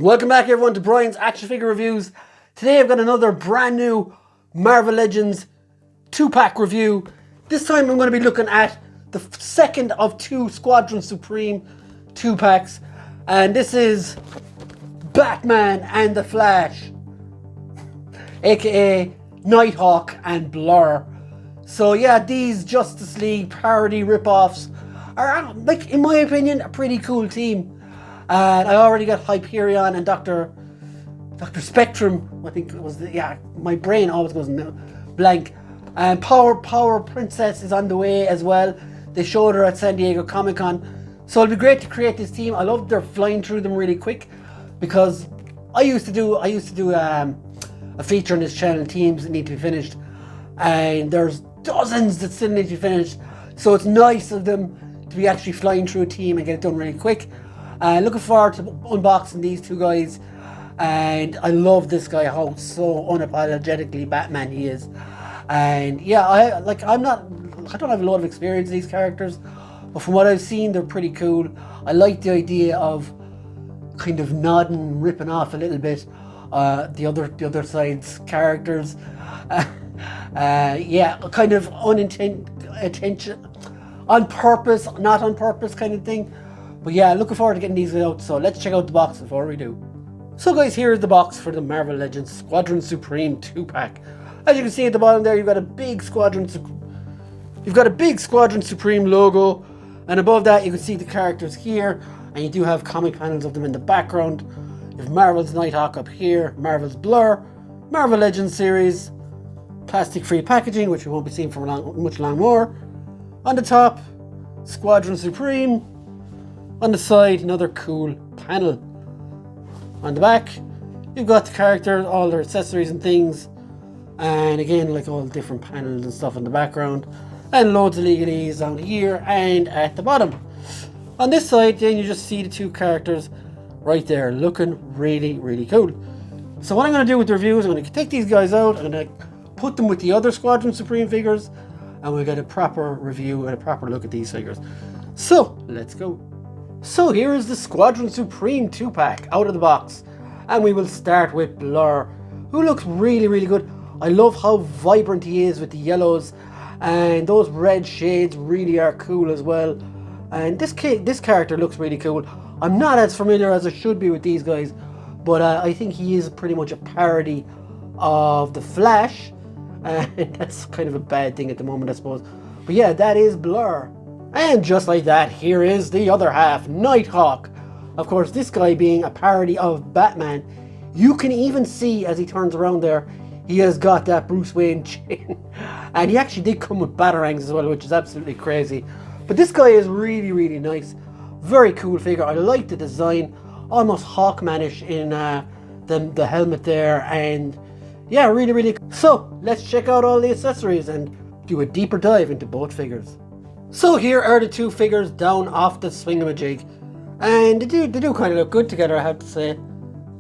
Welcome back everyone to Brian's Action Figure Reviews. Today I've got another brand new Marvel Legends 2-pack review. This time I'm going to be looking at the second of two Squadron Supreme 2-packs. And this is Batman and the Flash, aka Nighthawk and Blur. So yeah, these Justice League parody rip-offs are, like, in my opinion, a pretty cool team. And I already got Hyperion and Dr. Spectrum. I think it was my brain always goes blank. And Power Princess is on the way as well. They showed her at San Diego Comic-Con. So it'll be great to create this team. I love they're flying through them really quick, because I used to do a feature on this channel, teams that need to be finished, and there's dozens that still need to be finished. So it's nice of them to be actually flying through a team and get it done really quick. Looking forward to unboxing these two guys, and I love this guy, how so unapologetically Batman he is. And yeah, I don't have a lot of experience in these characters, but from what I've seen, they're pretty cool. I like the idea of kind of nodding, ripping off a little bit the other side's characters. Yeah, kind of on purpose, not on purpose kind of thing. But yeah, looking forward to getting these out. So let's check out the box before we do. So guys, here is the box for the Marvel Legends Squadron Supreme 2-pack. As you can see at the bottom there, you've got a big Squadron Supreme logo, and above that you can see the characters here, and you do have comic panels of them in the background. You have Marvel's Nighthawk up here, Marvel's Blur, Marvel Legends series, plastic-free packaging, which we won't be seeing for much long more. On the top, Squadron Supreme. On the side, another cool panel. On the back, you've got the characters, all their accessories and things, and again, like, all the different panels and stuff in the background, and loads of legalese down here and at the bottom. On this side, then you just see the two characters right there, looking really, really cool. So what I'm going to do with the review is I'm going to take these guys out, I'm going to put them with the other Squadron Supreme figures, and we'll get a proper review and a proper look at these figures. So let's go. So here is the Squadron Supreme 2-pack out of the box, and we will start with Blur, who looks really, really good. I love how vibrant he is with the yellows, and those red shades really are cool as well. And this character looks really cool. I'm not as familiar as I should be with these guys, but I think he is pretty much a parody of the Flash, and that's kind of a bad thing at the moment, I suppose. But yeah, that is Blur. And just like that, here is the other half, Nighthawk. Of course, this guy being a parody of Batman. You can even see, as he turns around there, he has got that Bruce Wayne chin. And he actually did come with batarangs as well, which is absolutely crazy. But this guy is really, really nice. Very cool figure. I like the design. Almost Hawkmanish in the helmet there. And yeah, really, really cool. So, let's check out all the accessories and do a deeper dive into both figures. So here are the two figures down off the swingamajig, and they do kind of look good together, I have to say.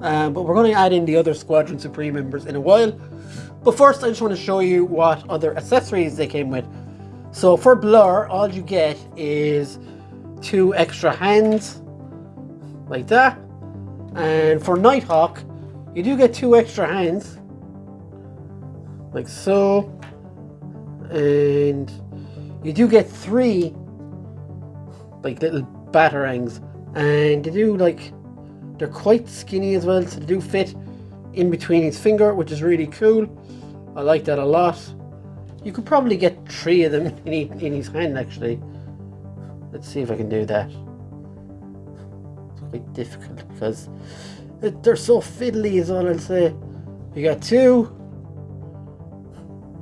But we're going to add in the other Squadron Supreme members in a while. But first, I just want to show you what other accessories they came with. So for Blur, all you get is 2 extra hands, like that. And for Nighthawk, you do get 2 extra hands, like so. And you do get 3 like little batarangs, and they do, like, they're quite skinny as well, so they do fit in between his finger, which is really cool. I like that a lot. You could probably get 3 of them in his hand, actually. Let's see if I can do that. It's quite difficult because they're so fiddly, is all I'll say. You got 2,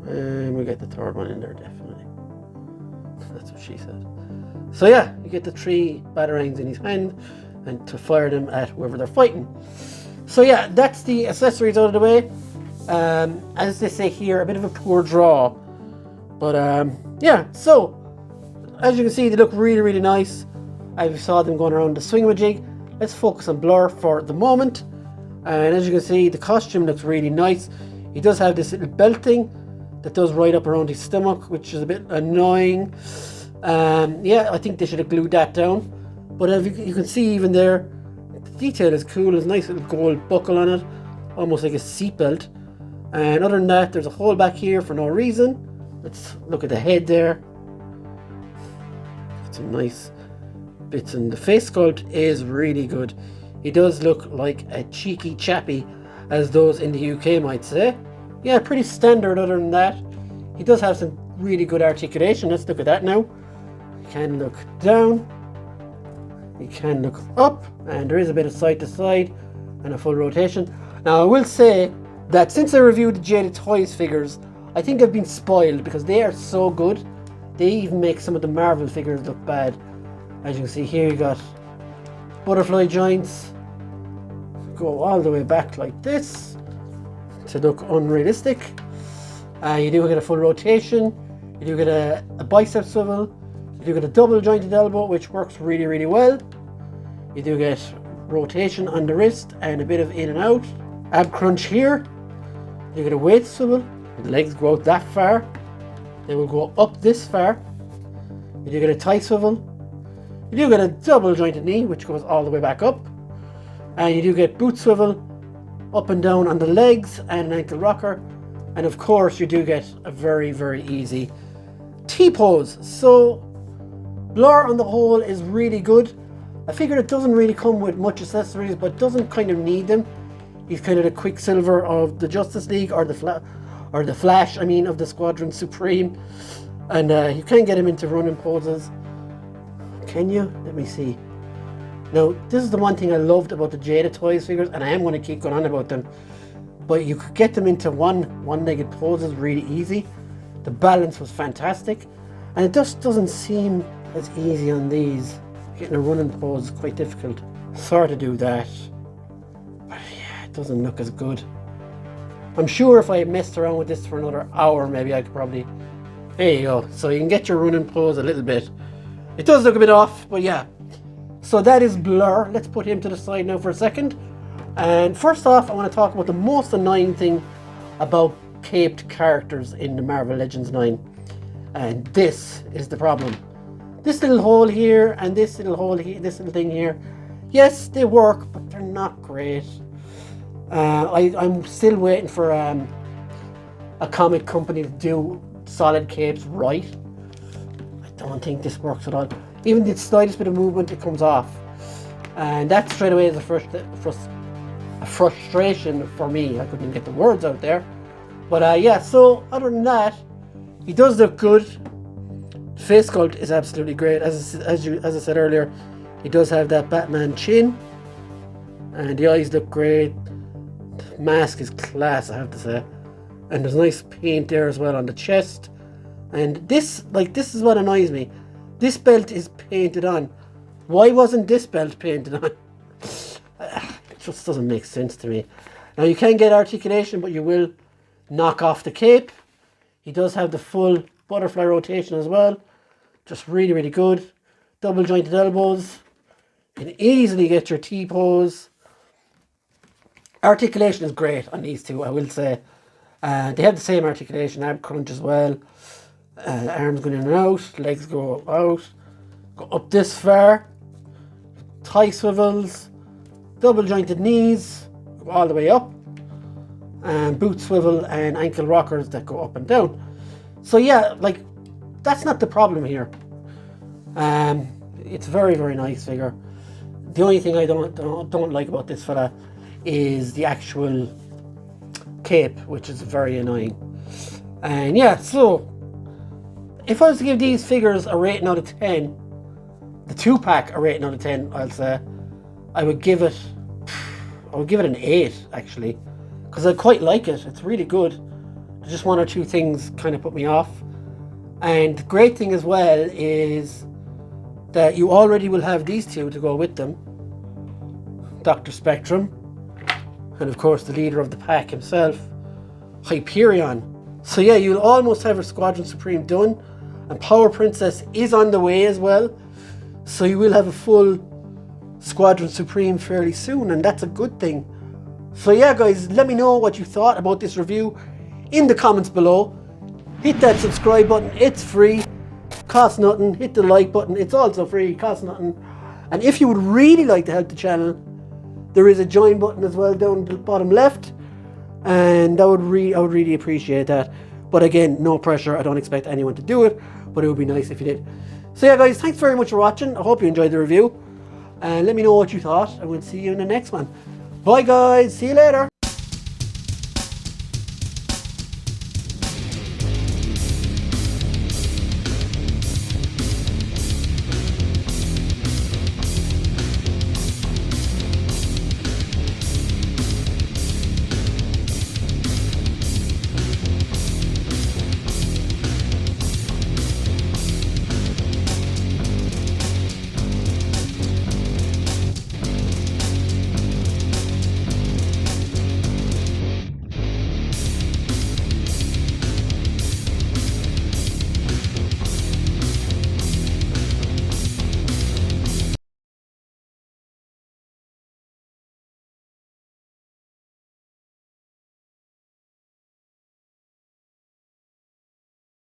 and we got the third one in there, definitely. That's what she said. So yeah, you get the 3 batarangs in his hand, and to fire them at whoever they're fighting. So yeah, that's the accessories out of the way. As they say here, a bit of a poor draw. But yeah, so as you can see, they look really, really nice. I saw them going around the swingamajig. Let's focus on Blur for the moment. And as you can see, the costume looks really nice. He does have this little belt thing that does right up around his stomach, which is a bit annoying. Yeah, I think they should have glued that down. But as you can see, even there, The detail is cool. There's a nice little gold buckle on it, almost like a seatbelt. And other than that, there's a hole back here for no reason. Let's look at the head there. Some nice bits, and the face sculpt is really good. He does look like a cheeky chappy, as those in the UK might say. Yeah, pretty standard other than that. He does have some really good articulation. Let's look at that now. You can look down. You can look up, and there is a bit of side to side and a full rotation. Now I will say that since I reviewed the Jaded Toys figures, I think I've been spoiled because they are so good. They even make some of the Marvel figures look bad. As you can see here, you got butterfly joints. Go all the way back like this to look unrealistic. You do get a full rotation. You do get a bicep swivel. You do get a double jointed elbow, which works really, really well. You do get rotation on the wrist and a bit of in and out. Ab crunch here. You get a weight swivel. The legs go out that far. They will go up this far. You do get a tie swivel. You do get a double jointed knee, which goes all the way back up. And you do get boot swivel up and down on the legs and an ankle rocker. And of course you do get a very, very easy T-pose. So Blur on the whole is really good. I figure it doesn't really come with much accessories, but doesn't kind of need them. He's kind of the Quicksilver of the Justice League, or the Flash, I mean, of the Squadron Supreme. And you can get him into running poses. Can you? Let me see. Now, this is the one thing I loved about the Jaded Toys figures, and I am going to keep going on about them. But you could get them into one-legged poses really easy. The balance was fantastic. And it just doesn't seem as easy on these. Getting a running pose is quite difficult. Sort of do that. But yeah, it doesn't look as good. I'm sure if I messed around with this for another hour, maybe I could probably... There you go. So you can get your running pose a little bit. It does look a bit off, but yeah. So that is Blur. Let's put him to the side now for a second. And first off, I want to talk about the most annoying thing about caped characters in the Marvel Legends 9. And this is the problem. This little hole here and this little hole here, this little thing here. Yes, they work, but they're not great. I'm still waiting for a comic company to do solid capes right. I don't think this works at all. Even the slightest bit of movement, it comes off. And that straight away is a frustration for me. I couldn't get the words out there. But yeah, so other than that, he does look good. The face sculpt is absolutely great. As I said earlier, he does have that Batman chin. And the eyes look great. The mask is class, I have to say. And there's nice paint there as well on the chest. And this is what annoys me. This belt is painted on. Why wasn't this belt painted on? It just doesn't make sense to me. Now you can get articulation, but you will knock off the cape. He does have the full butterfly rotation as well. Just really, really good. Double jointed elbows. You can easily get your T-pose. Articulation is great on these two, I will say. They have the same articulation, ab crunch as well. Arms going in and out, legs go out, go up this far. Tie swivels, double jointed knees, go all the way up. And boot swivel and ankle rockers that go up and down. So yeah, like, that's not the problem here. It's a very, very nice figure. The only thing I don't like about this fella is the actual cape, which is very annoying. And yeah, so if I was to give these figures a rating out of 10, the 2-pack a rating out of 10, I'll say, I would give it an 8 actually, because I quite like it. It's really good. There's just one or two things kind of put me off. And the great thing as well is that you already will have these two to go with them. Dr. Spectrum, and of course the leader of the pack himself, Hyperion. So yeah, you'll almost have your Squadron Supreme done, and Power Princess is on the way as well. So you will have a full Squadron Supreme fairly soon, and that's a good thing. So yeah guys, let me know what you thought about this review in the comments below. Hit that subscribe button, it's free, costs nothing. Hit the like button, it's also free, costs nothing. And if you would really like to help the channel, There is a join button as well down the bottom left, and I would really appreciate that. But again, no pressure. I don't expect anyone to do it, but it would be nice if you did. So yeah, guys, thanks very much for watching. I hope you enjoyed the review, and let me know what you thought, and we'll see you in the next one. Bye, guys. See you later.